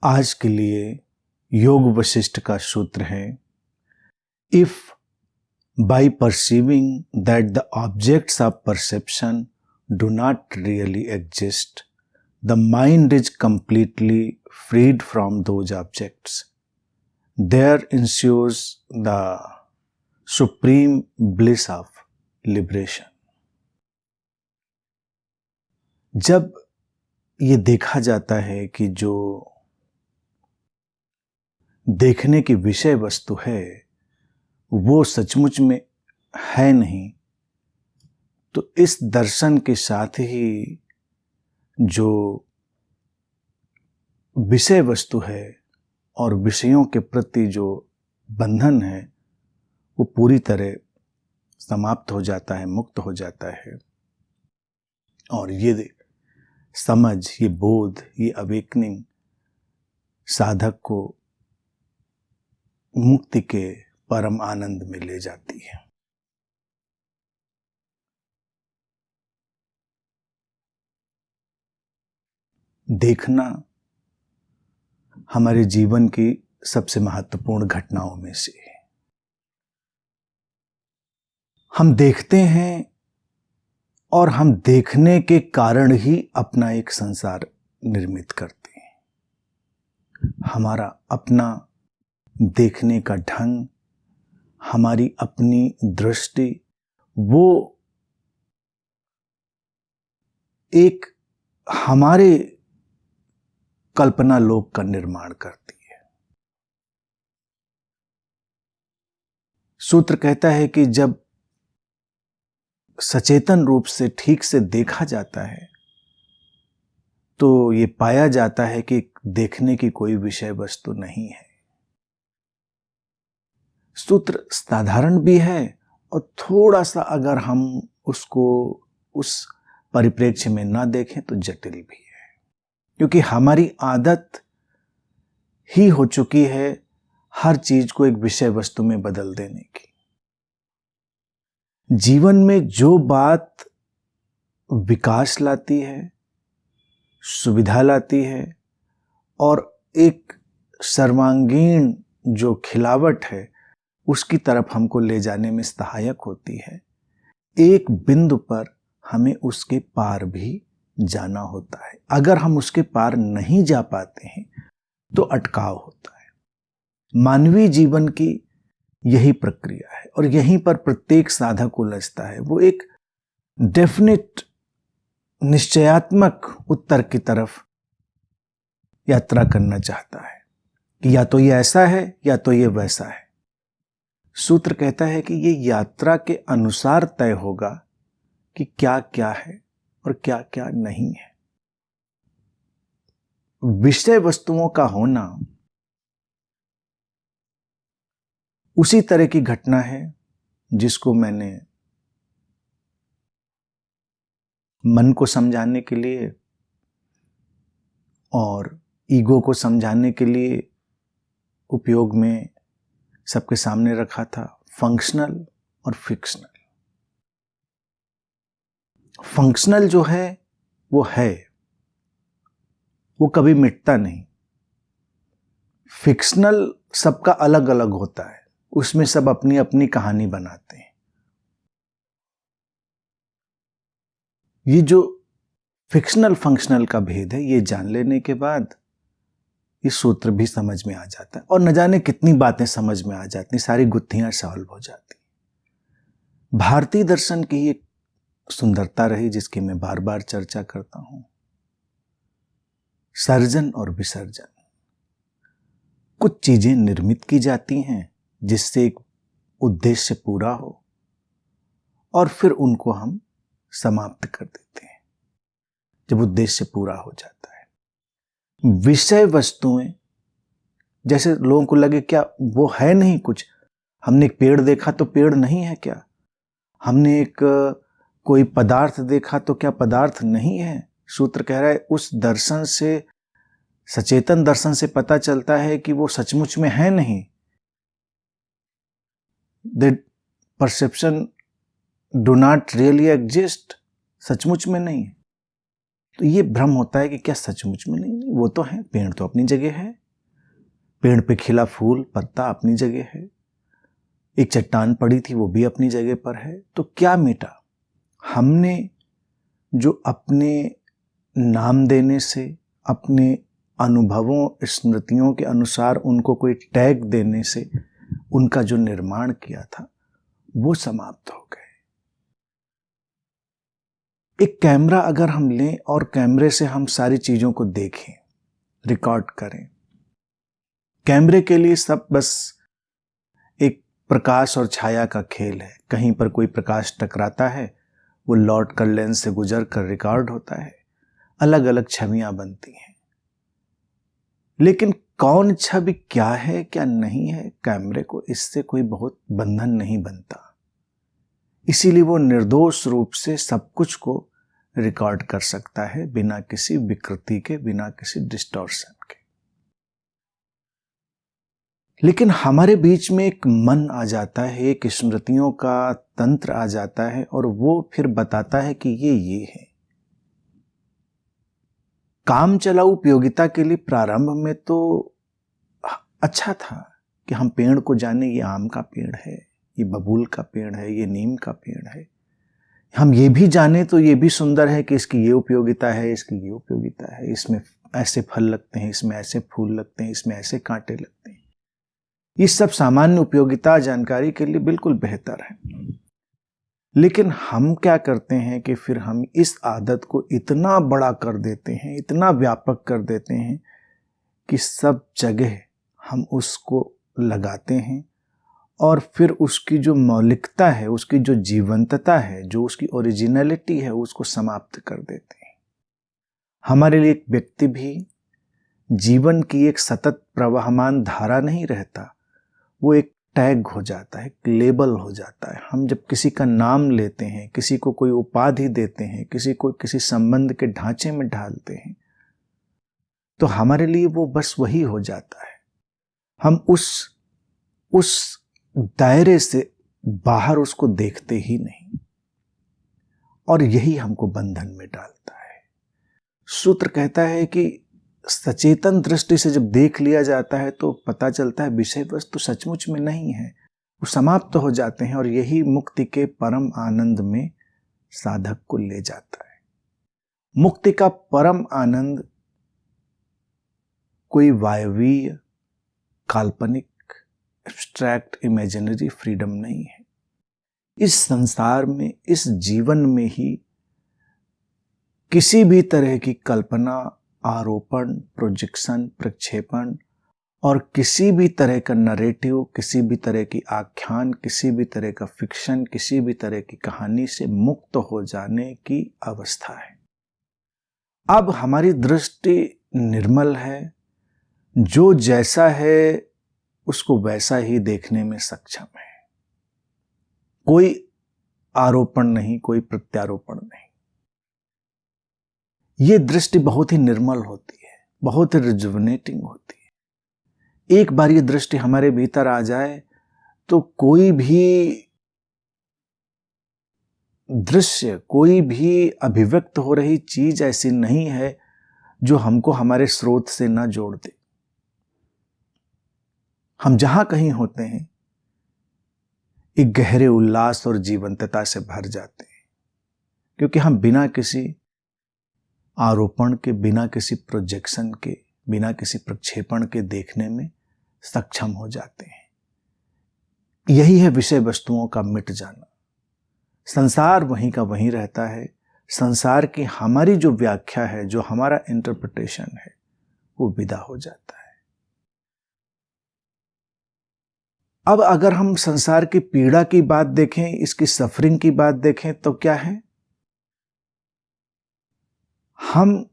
आज के लिए योग वशिष्ठ का सूत्र है, if by perceiving that the objects of perception do not really exist, the mind is completely freed from those objects. There ensues the supreme bliss of liberation. जब ये देखा जाता है कि जो देखने की विषय वस्तु है वो सचमुच में है नहीं, तो इस दर्शन के साथ ही जो विषय वस्तु है और विषयों के प्रति जो बंधन है वो पूरी तरह समाप्त हो जाता है, मुक्त हो जाता है। और ये समझ, ये बोध, ये अवेकनिंग साधक को मुक्ति के परम आनंद में ले जाती है। देखना हमारे जीवन की सबसे महत्वपूर्ण घटनाओं में से है। हम देखते हैं और हम देखने के कारण ही अपना एक संसार निर्मित करते हैं। हमारा अपना देखने का ढंग, हमारी अपनी दृष्टि, वो एक हमारे कल्पना लोक का निर्माण करती है। सूत्र कहता है कि जब सचेतन रूप से ठीक से देखा जाता है तो ये पाया जाता है कि देखने की कोई विषय वस्तु नहीं है। सूत्र साधारण भी है और थोड़ा सा अगर हम उसको उस परिप्रेक्ष्य में ना देखें तो जटिल भी है, क्योंकि हमारी आदत ही हो चुकी है हर चीज को एक विषय वस्तु में बदल देने की। जीवन में जो बात विकास लाती है, सुविधा लाती है और एक सर्वांगीण जो खिलावट है उसकी तरफ हमको ले जाने में सहायक होती है, एक बिंदु पर हमें उसके पार भी जाना होता है। अगर हम उसके पार नहीं जा पाते हैं तो अटकाव होता है। मानवीय जीवन की यही प्रक्रिया है और यहीं पर प्रत्येक साधक उलझता है। वो एक डेफिनेट निश्चयात्मक उत्तर की तरफ यात्रा करना चाहता है कि या तो ये ऐसा है या तो ये वैसा है। सूत्र कहता है कि ये यात्रा के अनुसार तय होगा कि क्या क्या है और क्या क्या नहीं है। विषय वस्तुओं का होना उसी तरह की घटना है जिसको मैंने मन को समझाने के लिए और ईगो को समझाने के लिए उपयोग में सबके सामने रखा था, फंक्शनल और फिक्शनल। फंक्शनल जो है वो कभी मिटता नहीं। फिक्शनल सबका अलग अलग होता है, उसमें सब अपनी अपनी कहानी बनाते हैं। ये जो फिक्शनल फंक्शनल का भेद है ये जान लेने के बाद ये सूत्र भी समझ में आ जाता है और न जाने कितनी बातें समझ में आ जाती, सारी गुत्थियां सॉल्व हो जाती। भारतीय दर्शन की एक सुंदरता रही जिसकी मैं बार बार चर्चा करता हूं, सर्जन और विसर्जन। कुछ चीजें निर्मित की जाती हैं जिससे एक उद्देश्य पूरा हो और फिर उनको हम समाप्त कर देते हैं जब उद्देश्य पूरा हो जाता है। विषय वस्तुएं, जैसे लोगों को लगे क्या वो है नहीं कुछ, हमने एक पेड़ देखा तो पेड़ नहीं है क्या, हमने एक कोई पदार्थ देखा तो क्या पदार्थ नहीं है। सूत्र कह रहा है उस दर्शन से, सचेतन दर्शन से पता चलता है कि वो सचमुच में है नहीं। That perception do not really exist, सचमुच में नहीं है। तो ये भ्रम होता है कि क्या सचमुच में नहीं, वो तो है, पेड़ तो अपनी जगह है, पेड़ पे खिला फूल पत्ता अपनी जगह है, एक चट्टान पड़ी थी वो भी अपनी जगह पर है। तो क्या मिटा? हमने जो अपने नाम देने से, अपने अनुभवों स्मृतियों के अनुसार उनको कोई टैग देने से उनका जो निर्माण किया था वो समाप्त हो गए। एक कैमरा अगर हम लें और कैमरे से हम सारी चीजों को देखें, रिकॉर्ड करें, कैमरे के लिए सब बस एक प्रकाश और छाया का खेल है। कहीं पर कोई प्रकाश टकराता है, वो लौट कर लेंस से गुजर कर रिकॉर्ड होता है, अलग अलग छवियां बनती हैं। लेकिन कौन छवि क्या है क्या नहीं है, कैमरे को इससे कोई बहुत बंधन नहीं बनता। इसीलिए वो निर्दोष रूप से सब कुछ को रिकॉर्ड कर सकता है, बिना किसी विकृति के, बिना किसी डिस्टॉर्शन के। लेकिन हमारे बीच में एक मन आ जाता है, एक स्मृतियों का तंत्र आ जाता है और वो फिर बताता है कि ये है। काम चलाऊ उपयोगिता के लिए प्रारंभ में तो अच्छा था कि हम पेड़ को जाने, ये आम का पेड़ है, ये बबूल का पेड़ है, ये नीम का पेड़ है। हम ये भी जाने तो ये भी सुंदर है कि इसकी ये उपयोगिता है, इसकी ये उपयोगिता है, इसमें ऐसे फल लगते हैं, इसमें ऐसे फूल लगते हैं, इसमें ऐसे कांटे लगते हैं। ये सब सामान्य उपयोगिता जानकारी के लिए बिल्कुल बेहतर है। लेकिन हम क्या करते हैं कि फिर हम इस आदत को इतना बड़ा कर देते हैं, इतना व्यापक कर देते हैं कि सब जगह हम उसको लगाते हैं और फिर उसकी जो मौलिकता है, उसकी जो जीवंतता है, जो उसकी ओरिजिनलिटी है, उसको समाप्त कर देते हैं। हमारे लिए एक व्यक्ति भी जीवन की एक सतत प्रवाहमान धारा नहीं रहता, वो एक टैग हो जाता है, एक लेबल हो जाता है। हम जब किसी का नाम लेते हैं, किसी को कोई उपाधि देते हैं, किसी को किसी संबंध के ढांचे में ढालते हैं, तो हमारे लिए वो बस वही हो जाता है। हम उस दायरे से बाहर उसको देखते ही नहीं, और यही हमको बंधन में डालता है। सूत्र कहता है कि सचेतन दृष्टि से जब देख लिया जाता है तो पता चलता है विषय वस्तु सचमुच में नहीं है, वो समाप्त हो जाते हैं, और यही मुक्ति के परम आनंद में साधक को ले जाता है। मुक्ति का परम आनंद कोई वायवीय, काल्पनिक, एब्स्ट्रैक्ट, इमेजिनरी फ्रीडम नहीं है। इस संसार में, इस जीवन में ही किसी भी तरह की कल्पना, आरोपण, प्रोजेक्शन, प्रक्षेपण और किसी भी तरह का नरेटिव, किसी भी तरह की आख्यान, किसी भी तरह का फिक्शन, किसी भी तरह की कहानी से मुक्त हो जाने की अवस्था है। अब हमारी दृष्टि निर्मल है, जो जैसा है उसको वैसा ही देखने में सक्षम है। कोई आरोपण नहीं, कोई प्रत्यारोपण नहीं। ये दृष्टि बहुत ही निर्मल होती है, बहुत ही रिजुविनेटिंग होती है। एक बार ये दृष्टि हमारे भीतर आ जाए तो कोई भी दृश्य, कोई भी अभिव्यक्त हो रही चीज ऐसी नहीं है जो हमको हमारे स्रोत से ना जोड़ दे। हम जहां कहीं होते हैं एक गहरे उल्लास और जीवंतता से भर जाते हैं, क्योंकि हम बिना किसी आरोपण के, बिना किसी प्रोजेक्शन के, बिना किसी प्रक्षेपण के देखने में सक्षम हो जाते हैं। यही है विषय वस्तुओं का मिट जाना। संसार वहीं का वहीं रहता है। संसार की हमारी जो व्याख्या है, जो हमारा इंटरप्रिटेशन है, वो विदा हो जाता है। अब अगर हम संसार की पीड़ा की बात देखें, इसकी सफरिंग की बात देखें, तो क्या है? हम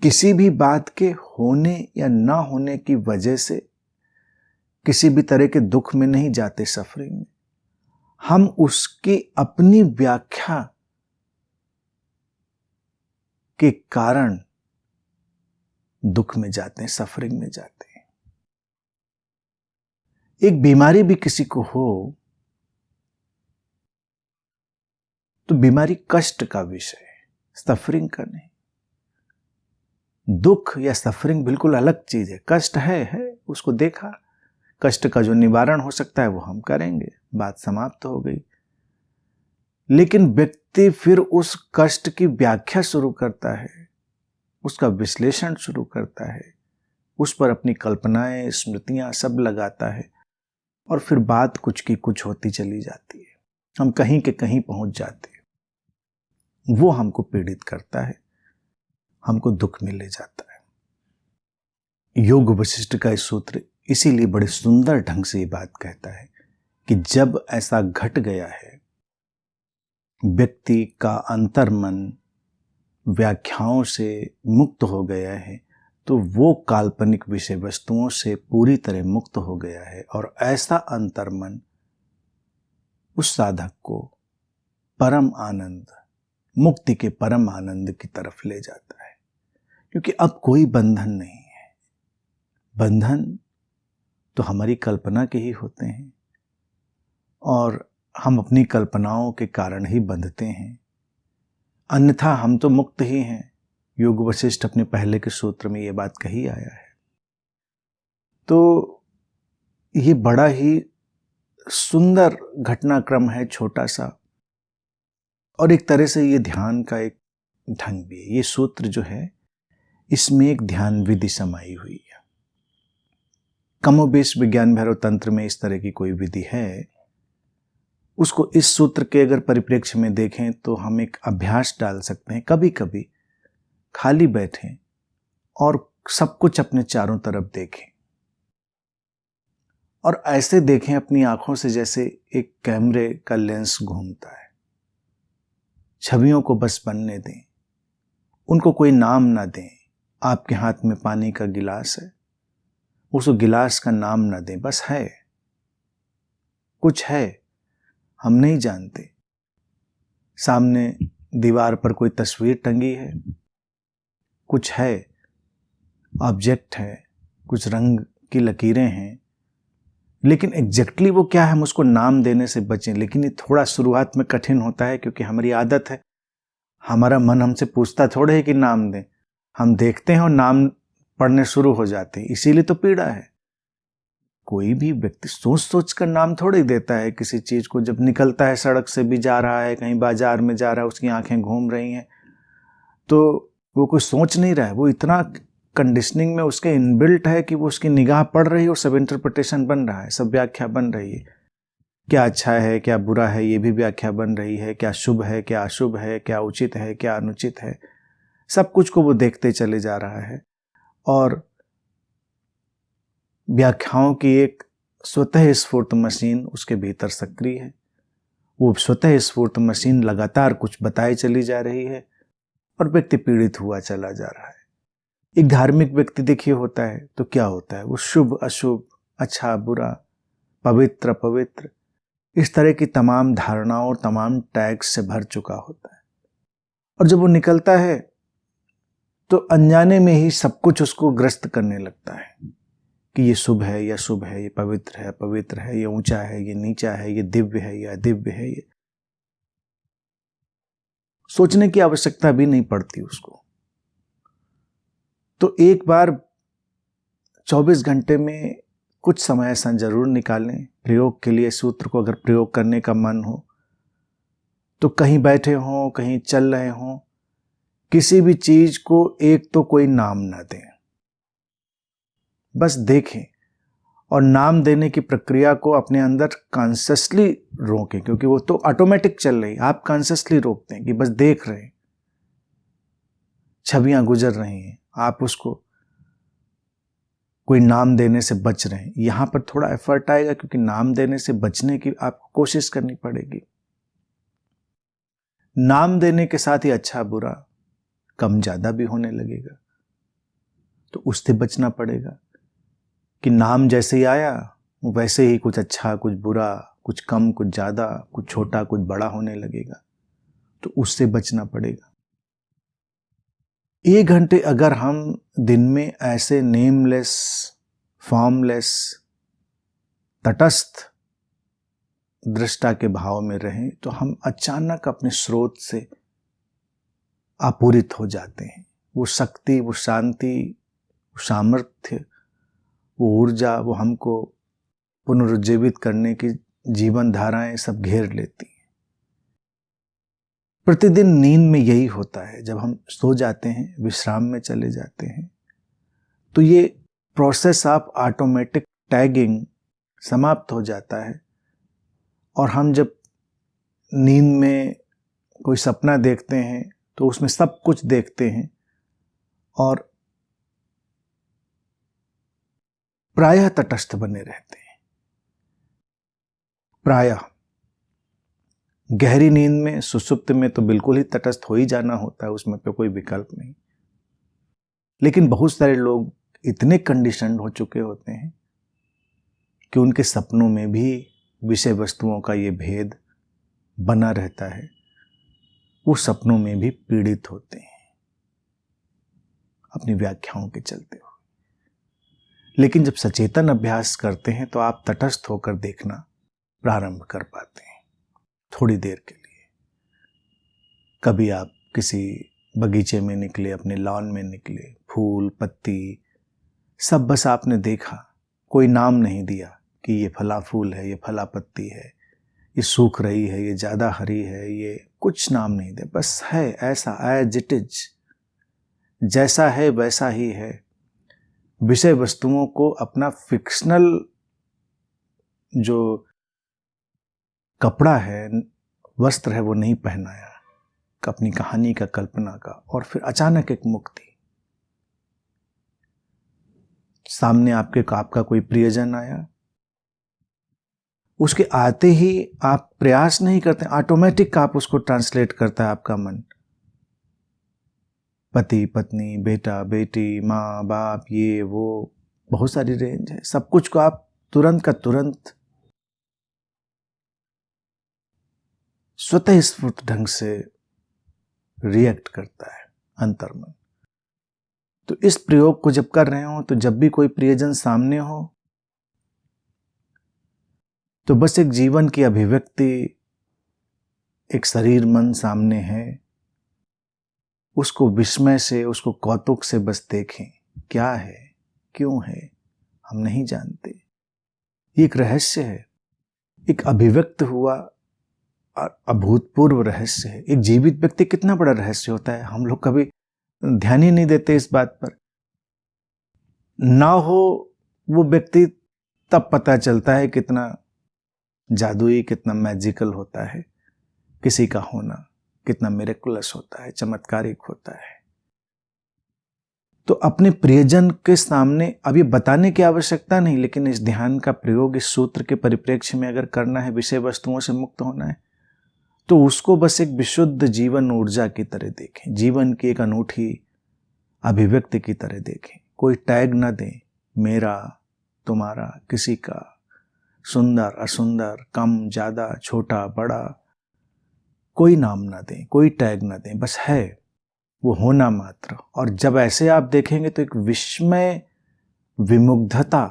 किसी भी बात के होने या ना होने की वजह से किसी भी तरह के दुख में नहीं जाते, सफरिंग में। हम उसकी अपनी व्याख्या के कारण दुख में जाते हैं, सफरिंग में जाते हैं। एक बीमारी भी किसी को हो तो बीमारी कष्ट का विषय है, सफरिंग का नहीं। दुख या सफरिंग बिल्कुल अलग चीज है। कष्ट है, उसको देखा, कष्ट का जो निवारण हो सकता है वो हम करेंगे, बात समाप्त हो गई। लेकिन व्यक्ति फिर उस कष्ट की व्याख्या शुरू करता है, उसका विश्लेषण शुरू करता है, उस पर अपनी कल्पनाएं, स्मृतियां सब लगाता है, और फिर बात कुछ की कुछ होती चली जाती है, हम कहीं के कहीं पहुंच जाते हैं। वो हमको पीड़ित करता है, हमको दुख में ले जाता है। योग वशिष्ठ का इस सूत्र इसीलिए बड़े सुंदर ढंग से ये बात कहता है कि जब ऐसा घट गया है, व्यक्ति का अंतर्मन व्याख्याओं से मुक्त हो गया है, तो वो काल्पनिक विषय वस्तुओं से पूरी तरह मुक्त हो गया है, और ऐसा अंतर्मन उस साधक को परम आनंद, मुक्ति के परम आनंद की तरफ ले जाता है। क्योंकि अब कोई बंधन नहीं है। बंधन तो हमारी कल्पना के ही होते हैं, और हम अपनी कल्पनाओं के कारण ही बंधते हैं, अन्यथा हम तो मुक्त ही हैं। योग वशिष्ठ अपने पहले के सूत्र में ये बात कही आया है। तो ये बड़ा ही सुंदर घटनाक्रम है, छोटा सा, और एक तरह से ये ध्यान का एक ढंग भी है। ये सूत्र जो है, इसमें एक ध्यान विधि समाई हुई है। कमोबेश विज्ञान भैरव तंत्र में इस तरह की कोई विधि है, उसको इस सूत्र के अगर परिप्रेक्ष्य में देखें तो हम एक अभ्यास डाल सकते हैं। कभी कभी खाली बैठें और सब कुछ अपने चारों तरफ देखें, और ऐसे देखें अपनी आंखों से जैसे एक कैमरे का लेंस घूमता है। छवियों को बस बनने दें, उनको कोई नाम ना दें। आपके हाथ में पानी का गिलास है, उस गिलास का नाम ना दें, बस है, कुछ है, हम नहीं जानते। सामने दीवार पर कोई तस्वीर टंगी है, कुछ है, ऑब्जेक्ट है, कुछ रंग की लकीरें हैं, लेकिन एग्जैक्टली वो क्या है हम उसको नाम देने से बचें। लेकिन ये थोड़ा शुरुआत में कठिन होता है, क्योंकि हमारी आदत है, हमारा मन हमसे पूछता थोड़े है कि नाम दें, हम देखते हैं और नाम पढ़ने शुरू हो जाते हैं। इसीलिए तो पीड़ा है। कोई भी व्यक्ति सोच सोच कर नाम थोड़े ही देता है किसी चीज को। जब निकलता है, सड़क से भी जा रहा है, कहीं बाजार में जा रहा है, उसकी आंखें घूम रही हैं, तो वो कोई सोच नहीं रहा है, वो इतना कंडीशनिंग में उसके इनबिल्ट है कि वो उसकी निगाह पड़ रही है और सब इंटरप्रिटेशन बन रहा है, सब व्याख्या बन रही है। क्या अच्छा है, क्या बुरा है, ये भी व्याख्या बन रही है। क्या शुभ है, क्या अशुभ है, क्या उचित है, क्या अनुचित है, सब कुछ को वो देखते चले जा रहा है। और व्याख्याओं की एक स्वतः स्फूर्त मशीन उसके भीतर सक्रिय है। वो स्वतः स्फूर्त मशीन लगातार कुछ बताए चली जा रही है, और व्यक्ति पीड़ित हुआ चला जा रहा है। एक धार्मिक व्यक्ति देखिए होता है तो क्या होता है, वो शुभ अशुभ, अच्छा बुरा, पवित्र अपवित्र, इस तरह की तमाम धारणाओं और तमाम टैग्स से भर चुका होता है। और जब वो निकलता है तो अनजाने में ही सब कुछ उसको ग्रस्त करने लगता है कि ये शुभ है या शुभ है, ये पवित्र है अपवित्र है, ये ऊंचा है, ये नीचा है, ये दिव्य है या अदिव्य है। ये सोचने की आवश्यकता भी नहीं पड़ती उसको। तो एक बार 24 घंटे में कुछ समय ऐसा जरूर निकालें प्रयोग के लिए। सूत्र को अगर प्रयोग करने का मन हो तो कहीं बैठे हों, कहीं चल रहे हों, किसी भी चीज को एक तो कोई नाम ना दें, बस देखें, और नाम देने की प्रक्रिया को अपने अंदर कॉन्शियसली रोकें, क्योंकि वो तो ऑटोमेटिक चल रही, आप कॉन्शियसली रोकते हैं कि बस देख रहे हैं, छवियां गुजर रही हैं, आप उसको कोई नाम देने से बच रहे हैं। यहां पर थोड़ा एफर्ट आएगा, क्योंकि नाम देने से बचने की आपको कोशिश करनी पड़ेगी। नाम देने के साथ ही अच्छा बुरा कम ज्यादा भी होने लगेगा, तो उससे बचना पड़ेगा कि नाम जैसे ही आया वैसे ही कुछ अच्छा कुछ बुरा, कुछ कम कुछ ज्यादा, कुछ छोटा कुछ बड़ा होने लगेगा, तो उससे बचना पड़ेगा। 1 घंटे अगर हम दिन में ऐसे नेमलेस, फॉर्मलेस, तटस्थ दृष्टा के भाव में रहें, तो हम अचानक अपने स्रोत से आपूरित हो जाते हैं, वो शक्ति, वो शांति, वो सामर्थ्य, वो ऊर्जा, वो हमको पुनरुज्जीवित करने की जीवन धाराएं सब घेर लेती हैं। प्रतिदिन नींद में यही होता है। जब हम सो जाते हैं, विश्राम में चले जाते हैं, तो ये प्रोसेस ऑफ ऑटोमेटिक टैगिंग समाप्त हो जाता है। और हम जब नींद में कोई सपना देखते हैं तो उसमें सब कुछ देखते हैं और प्रायः तटस्थ बने रहते हैं। प्रायः गहरी नींद में, सुषुप्त में तो बिल्कुल ही तटस्थ हो ही जाना होता है, उसमें तो कोई विकल्प नहीं। लेकिन बहुत सारे लोग इतने कंडीशन्ड हो चुके होते हैं कि उनके सपनों में भी विषय वस्तुओं का ये भेद बना रहता है। वो सपनों में भी पीड़ित होते हैं अपनी व्याख्याओं के चलते हुए। लेकिन जब सचेतन अभ्यास करते हैं तो आप तटस्थ होकर देखना प्रारंभ कर पाते हैं थोड़ी देर के लिए। कभी आप किसी बगीचे में निकले, अपने लॉन में निकले, फूल पत्ती सब बस आपने देखा, कोई नाम नहीं दिया कि ये फला फूल है, ये फला पत्ती है, ये सूख रही है, ये ज़्यादा हरी है, ये कुछ नाम नहीं दे, बस है ऐसा, एज इट इज, जैसा है वैसा ही है। विषय वस्तुओं को अपना फिक्शनल जो कपड़ा है, वस्त्र है, वो नहीं पहनाया, अपनी कहानी का, कल्पना का। और फिर अचानक एक मुक्ति, सामने आपका कोई प्रियजन आया, उसके आते ही आप प्रयास नहीं करते, ऑटोमेटिक आप उसको ट्रांसलेट करता है आपका मन। पति पत्नी, बेटा बेटी, माँ बाप, ये वो बहुत सारी रेंज है, सब कुछ को आप तुरंत का तुरंत स्वतः स्फूर्त ढंग से रिएक्ट करता है अंतर्मन। तो इस प्रयोग को जब कर रहे हो, तो जब भी कोई प्रियजन सामने हो, तो बस एक जीवन की अभिव्यक्ति, एक शरीर मन सामने है, उसको विस्मय से, उसको कौतुक से बस देखें। क्या है, क्यों है, हम नहीं जानते। ये एक रहस्य है, एक अभिव्यक्त हुआ अभूतपूर्व रहस्य है। एक जीवित व्यक्ति कितना बड़ा रहस्य होता है, हम लोग कभी ध्यान ही नहीं देते इस बात पर। ना हो वो व्यक्ति तब पता चलता है कितना जादुई, कितना मैजिकल होता है किसी का होना, कितना मिरेकुलस होता है, चमत्कारिक होता है। तो अपने प्रियजन के सामने अब ये बताने की आवश्यकता नहीं, लेकिन इस ध्यान का प्रयोग इस सूत्र के परिप्रेक्ष्य में अगर करना है, विषय वस्तुओं से मुक्त होना है, तो उसको बस एक विशुद्ध जीवन ऊर्जा की तरह देखें, जीवन की एक अनूठी अभिव्यक्ति की तरह देखें। कोई टैग न दें, मेरा, तुम्हारा, किसी का, सुंदर असुंदर, कम ज्यादा, छोटा बड़ा, कोई नाम ना दें, कोई टैग ना दें, बस है वो होना मात्र। और जब ऐसे आप देखेंगे तो एक विस्मय, विमुग्धता,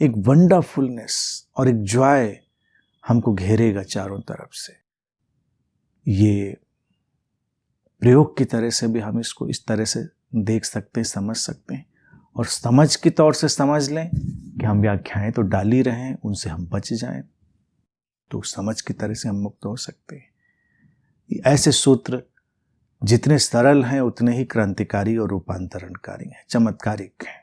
एक वंडरफुलनेस और एक जॉय हमको घेरेगा चारों तरफ से। ये प्रयोग की तरह से भी हम इसको इस तरह से देख सकते हैं, समझ सकते हैं। और समझ के तौर से समझ लें कि हम व्याख्याएं तो डाल ही रहे हैं, उनसे हम बच जाएं, तो समझ की तरह से हम मुक्त हो सकते हैं। ऐसे सूत्र जितने सरल हैं उतने ही क्रांतिकारी और रूपांतरणकारी हैं, चमत्कारिक हैं।